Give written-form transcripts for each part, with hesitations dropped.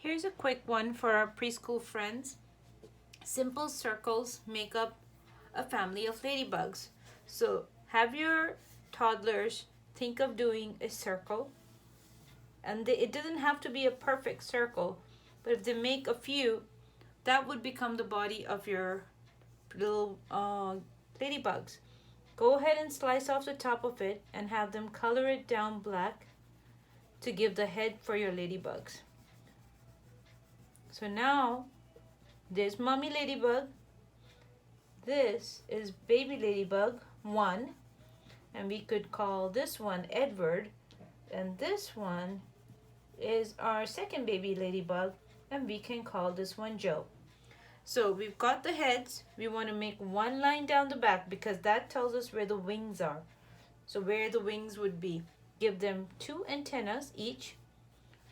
Here's a quick one for our preschool friends. Simple circles make up a family of ladybugs. So have your toddlers think of doing a circle, and it doesn't have to be a perfect circle, but if they make a few, that would become the body of your little ladybugs. Go ahead and slice off the top of it and have them color it down black to give the head for your ladybugs. So now there's mommy ladybug, this is baby ladybug 1, and we could call this one Edward, and this one is our second baby ladybug, and we can call this one Joe. So we've got the heads. We want to make one line down the back because that tells us where the wings are. So where the wings would be. Give them 2 antennas each.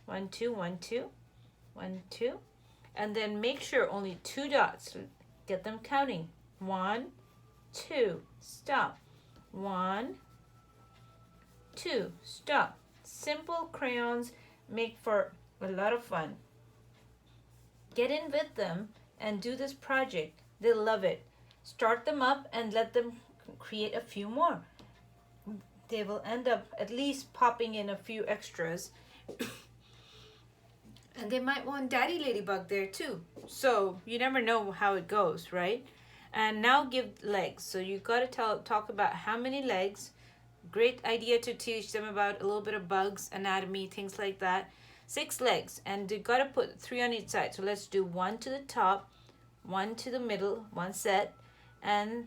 1, 2, 1, 2, 1, 2. And then make sure only 2 dots. Get them counting. 1, 2, stop. 1, 2, stop. Simple crayons make for a lot of fun. Get in with them and do this project. They'll love it. Start them up and let them create a few more. They will end up at least popping in a few extras. And they might want Daddy Ladybug there too. So you never know how it goes, right? And now give legs. So you got to talk about how many legs. Great idea to teach them about a little bit of bugs, anatomy, things like that. 6 legs, and you got to put 3 on each side. So let's do 1 to the top, 1 to the middle, 1 set, and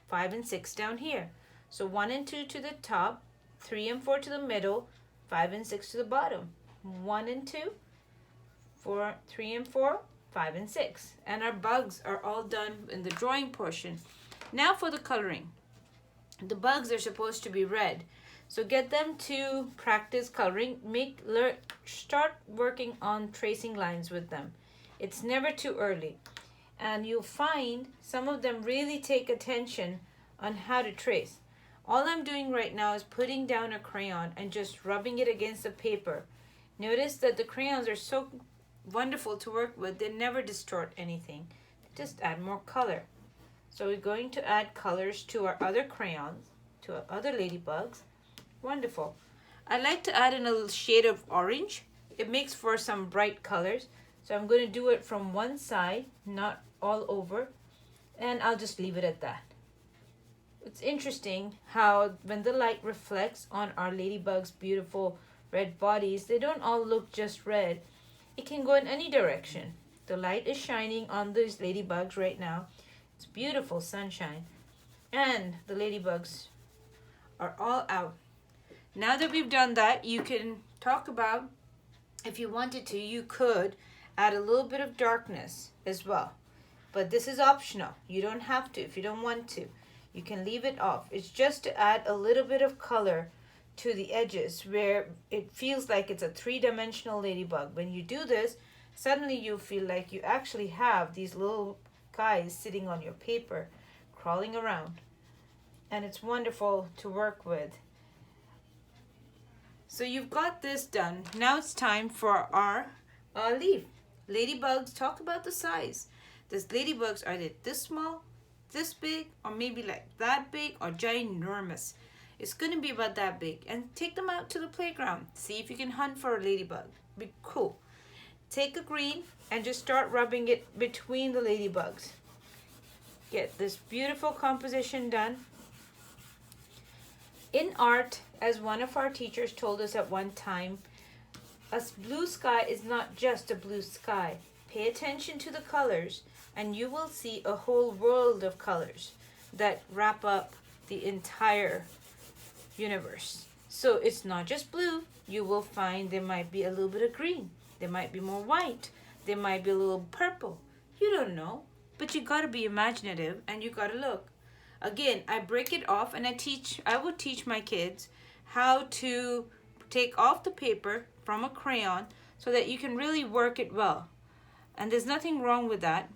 5 and 6 down here. So 1 and 2 to the top, 3 and 4 to the middle, 5 and 6 to the bottom. 1 and 2, 4, 3 and 4, 5 and 6. And our bugs are all done in the drawing portion. Now for the coloring. The bugs are supposed to be red. So get them to practice coloring. Start working on tracing lines with them. It's never too early. And you'll find some of them really take attention on how to trace. All I'm doing right now is putting down a crayon and just rubbing it against the paper. Notice that the crayons are so wonderful to work with. They never distort anything. Just add more color. So we're going to add colors to our other crayons, to our other ladybugs. Wonderful. I like to add in a little shade of orange. It makes for some bright colors. So I'm going to do it from one side, not all over. And I'll just leave it at that. It's interesting how when the light reflects on our ladybug's beautiful red bodies, they don't all look just red. It can go in any direction. The light is shining on these ladybugs right now. It's beautiful sunshine. And the ladybugs are all out. Now that we've done that, you can talk about, if you wanted to, you could add a little bit of darkness as well. But this is optional. You don't have to if you don't want to. You can leave it off. It's just to add a little bit of color to the edges where it feels like it's a 3-dimensional ladybug. When you do this, suddenly you feel like you actually have these little guys sitting on your paper, crawling around. And it's wonderful to work with. So you've got this done. Now it's time for our leaf. Ladybugs, talk about the size. These ladybugs, are they this small, this big, or maybe like that big, or ginormous? It's going to be about that big. And take them out to the playground. See if you can hunt for a ladybug. Be cool. Take a green and just start rubbing it between the ladybugs. Get this beautiful composition done. In art, as one of our teachers told us at one time, a blue sky is not just a blue sky. Pay attention to the colors and you will see a whole world of colors that wrap up the entire universe. So it's not just blue. You will find there might be a little bit of green. There might be more white. There might be a little purple. You don't know, but you got to be imaginative and you got to look. Again, I break it off and I would teach my kids how to take off the paper from a crayon so that you can really work it well. And there's nothing wrong with that.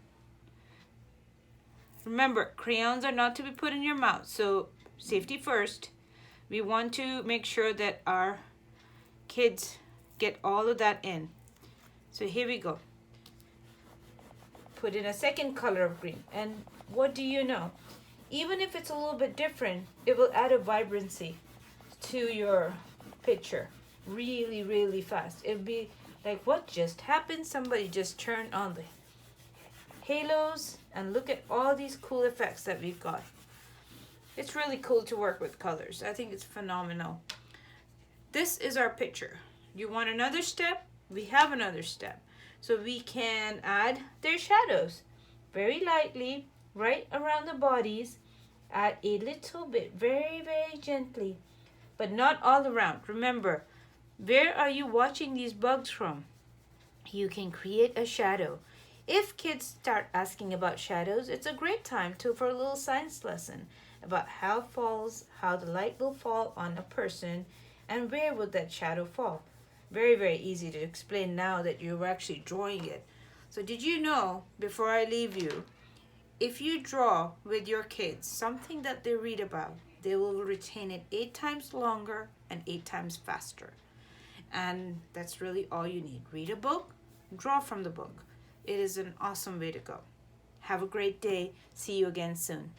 Remember, crayons are not to be put in your mouth, so safety first. We want to make sure that our kids get all of that in. So here we go. Put in a second color of green. And what do you know? Even if it's a little bit different, it will add a vibrancy to your picture really, really fast. It'll be like, what just happened? Somebody just turned on the halos, and look at all these cool effects that we've got. It's really cool to work with colors. I think it's phenomenal. This is our picture. You want another step? We have another step. So we can add their shadows very lightly right around the bodies. Add a little bit, very, very gently, but not all around. Remember, where are you watching these bugs from? You can create a shadow. If kids start asking about shadows, it's a great time for a little science lesson about how the light will fall on a person and where would that shadow fall. Very, very easy to explain now that you're actually drawing it. So did you know, before I leave you, if you draw with your kids something that they read about, they will retain it 8 times longer and 8 times faster. And that's really all you need. Read a book, draw from the book. It is an awesome way to go. Have a great day. See you again soon.